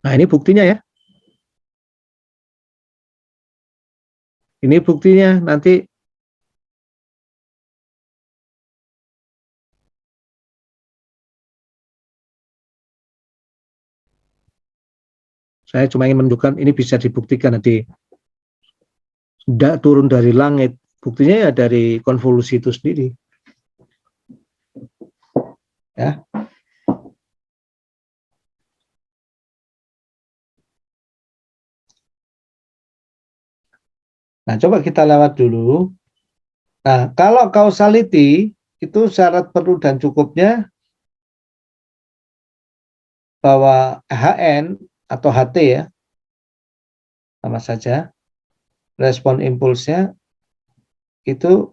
Nah, ini buktinya ya. Ini buktinya nanti saya cuma ingin menunjukkan ini bisa dibuktikan nanti. Tidak turun dari langit. Buktinya ya dari konvolusi itu sendiri. Ya. Nah, coba kita lewat dulu. Nah, kalau causality itu syarat perlu dan cukupnya bahwa HN atau HT ya, sama saja, respon impulsnya itu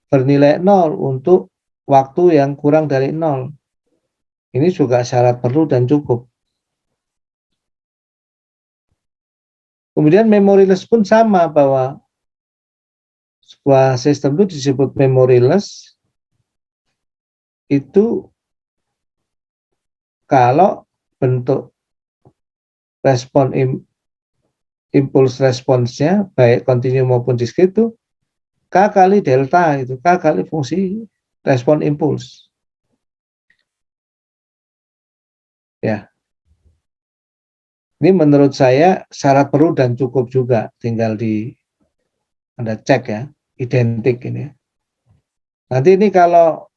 bernilai 0 untuk waktu yang kurang dari 0. Ini juga syarat perlu dan cukup. Kemudian memoryless pun sama, bahwa sebuah sistem itu disebut memoryless itu kalau bentuk respon impuls responsnya baik kontinu maupun diskrit itu K kali delta, itu K kali fungsi respon impuls. Ya. Ini menurut saya syarat perlu dan cukup juga, tinggal Anda cek ya, identik ini. Nanti ini kalau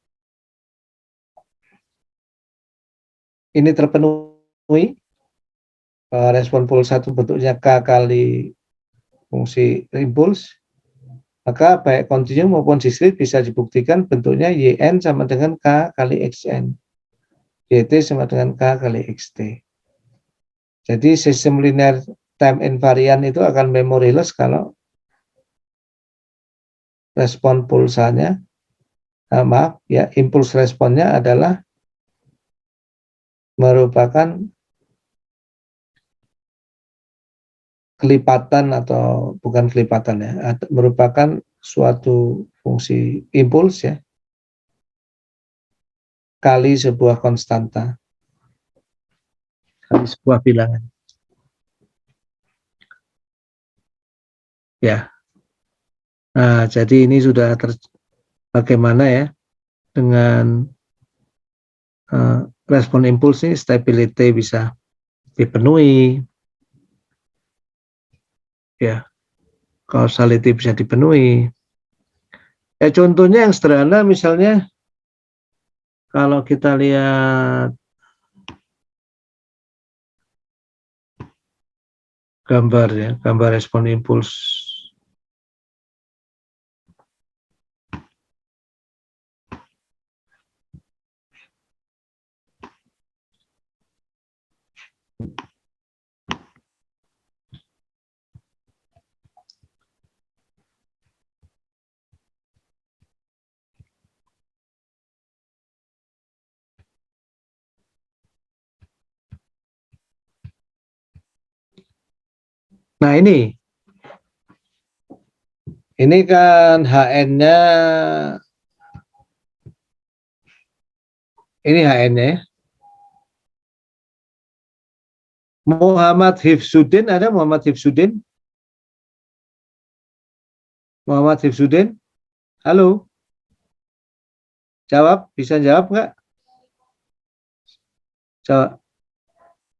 ini terpenuhi, respon pulsa itu bentuknya K kali fungsi impuls, maka baik kontinu maupun diskrit bisa dibuktikan bentuknya YN sama dengan K kali XN. YT sama dengan K kali XT. Jadi sistem linear time invariant itu akan memoryless kalau respon pulsanya, maaf ya, impuls responnya adalah merupakan kelipatan atau bukan kelipatan ya, merupakan suatu fungsi impuls ya, kali sebuah konstanta, kali sebuah bilangan. Ya. Nah, jadi ini sudah bagaimana ya dengan respon impuls ini stability bisa dipenuhi, ya, causality bisa dipenuhi. Ya, contohnya yang sederhana misalnya kalau kita lihat gambar ya, gambar respon impuls. Nah, ini kan HN-nya, ini HN-nya ya. Muhammad Hifzuddin, ada Muhammad Hifzuddin? Muhammad Hifzuddin? Halo? Jawab, bisa jawab nggak? Jawab.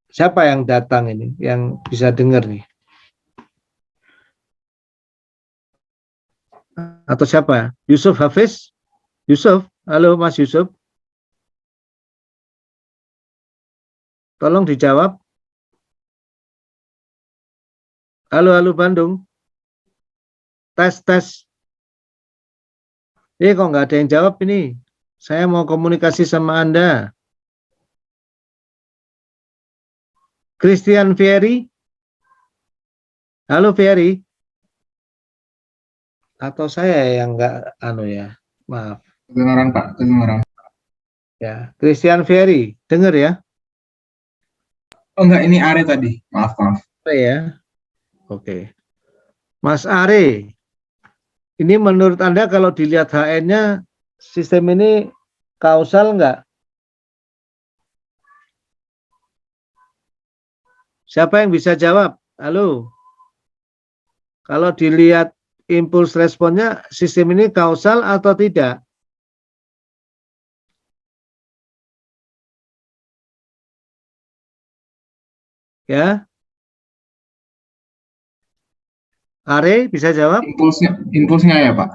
Siapa yang datang ini, yang bisa dengar nih? Atau siapa? Yusuf Hafiz? Yusuf? Halo Mas Yusuf? Tolong dijawab. Halo, halo Bandung. Tes. Kok nggak ada yang jawab ini? Saya mau komunikasi sama Anda. Christian Fieri? Halo Fieri? Atau saya yang nggak, ya, maaf. Kedengaran Pak, kedengaran. Ya, Christian Fieri, dengar ya? Oh enggak, ini Are tadi. Maaf. Ya, oke. Mas Are, ini menurut Anda kalau dilihat HN-nya, sistem ini kausal nggak? Siapa yang bisa jawab? Halo. Kalau dilihat impuls responnya, sistem ini kausal atau tidak? Ya, Are bisa jawab? Impulsnya ya Pak.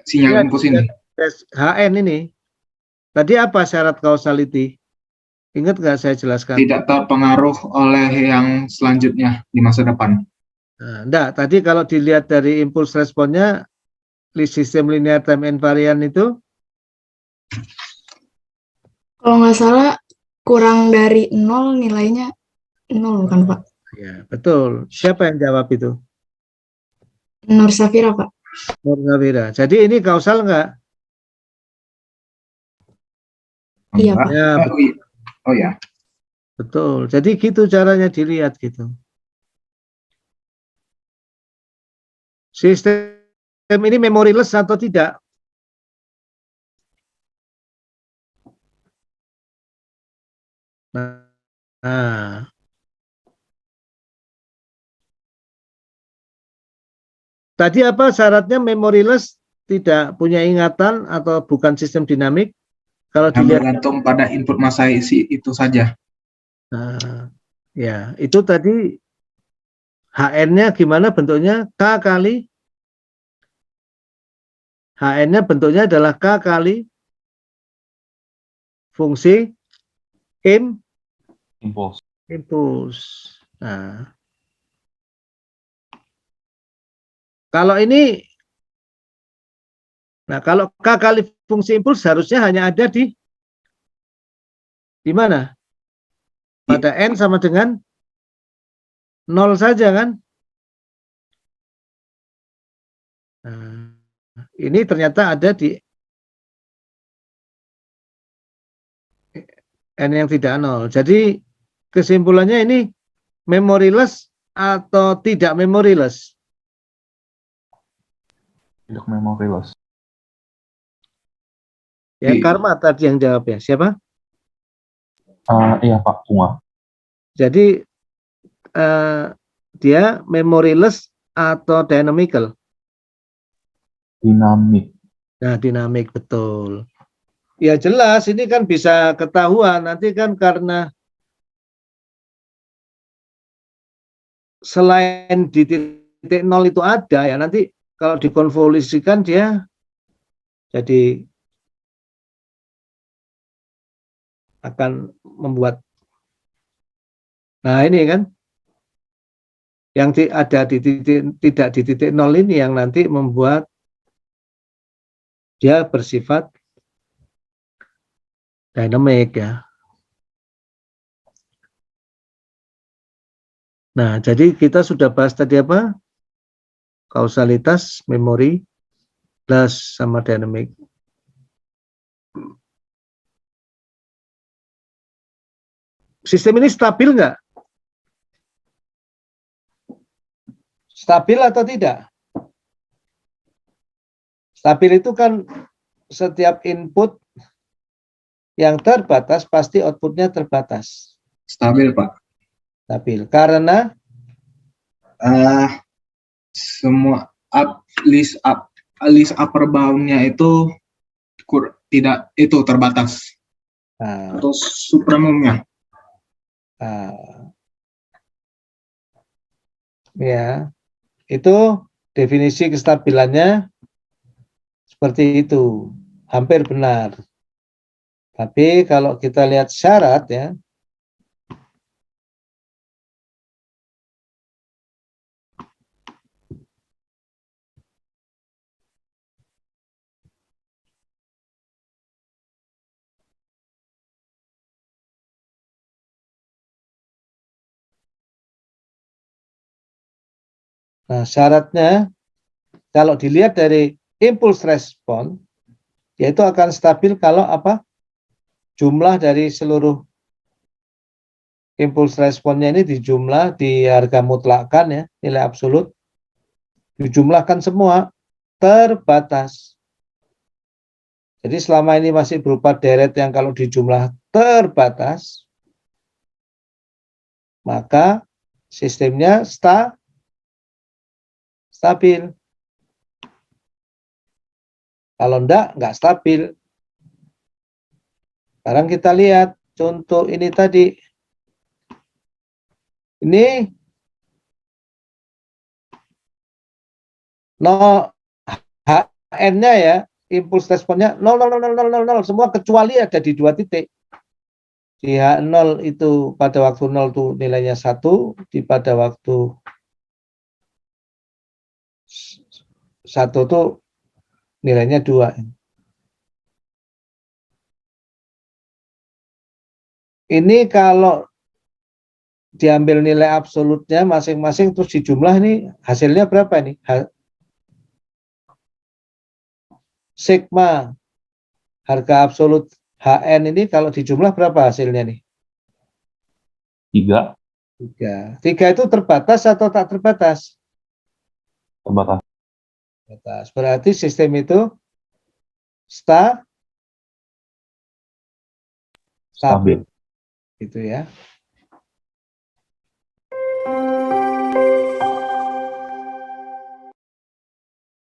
Sinyal Ya, impuls ini tes HN ini. Tadi apa syarat causality? Ingat nggak saya jelaskan? tidak terpengaruh oleh yang selanjutnya di masa depan. Nah, enggak, tadi kalau dilihat dari impuls responnya, sistem linear time invariant itu, Kalau nggak salah kurang dari 0 nilainya 0 kan Pak? ya betul. Siapa yang jawab itu? Nur Safira Pak. Nur Safira. Jadi ini kausal nggak? Iya Enggak. Pak. Ya, Oh, iya. Oh ya. betul. Jadi gitu caranya dilihat gitu. Sistem ini memoryless atau tidak? Nah, tadi apa syaratnya memoryless tidak punya ingatan atau bukan sistem dinamik? Kalau Yang dilihat, bergantung pada input massa isi itu saja. nah, ya itu tadi HN-nya gimana bentuknya? K kali HN-nya bentuknya adalah K kali fungsi Impuls. impuls. Nah, kalau ini, nah kalau K kali fungsi impuls harusnya hanya ada di mana? Pada N sama dengan 0 saja kan? Nah, ini ternyata ada di N yang tidak 0. Jadi kesimpulannya ini memoryless atau tidak memoryless? Tidak memoryless. Ya, Karma tadi yang jawab ya. Siapa? Iya Pak, Bunga. Jadi dia memoryless atau dynamical? Dinamik. Nah, dinamik betul. Ya jelas ini kan bisa ketahuan nanti kan karena selain di titik nol itu ada ya nanti kalau dikonvolusikan dia jadi akan membuat, nah ini kan yang ada di titik, tidak di titik nol ini yang nanti membuat dia bersifat dynamic ya. Nah, jadi kita sudah bahas tadi apa? Kausalitas, memori, plus sama dynamic. Sistem ini stabil nggak? Stabil atau tidak? Stabil itu kan setiap input yang terbatas pasti outputnya terbatas. Stabil Pak. Stabil. Karena Semua list upper bound-nya itu tidak itu terbatas. Atau supremumnya. Ya, itu definisi kestabilannya seperti itu, hampir benar. Tapi kalau kita lihat syarat ya, nah syaratnya kalau dilihat dari impulse respon, yaitu akan stabil kalau apa? Jumlah dari seluruh impuls responnya ini dijumlah di harga mutlakkan ya, nilai absolut, dijumlahkan semua terbatas. Jadi selama ini masih berupa deret yang kalau dijumlah terbatas, maka sistemnya stabil. Kalau nggak stabil. Sekarang kita lihat contoh ini tadi. Ini 0 HN-nya ya, impuls responnya 0, 0, 0, 0, 0, 0, semua kecuali ada di 2 titik. Di H0 itu pada waktu 0 itu nilainya 1, di pada waktu 1 itu nilainya 2. Ini kalau diambil nilai absolutnya masing-masing terus dijumlah ini hasilnya berapa nih? Sigma harga absolut HN ini kalau dijumlah berapa hasilnya nih? 3 3 itu terbatas atau tak terbatas? terbatas. Terbatas. Berarti sistem itu stabil. Stabil. Gitu ya.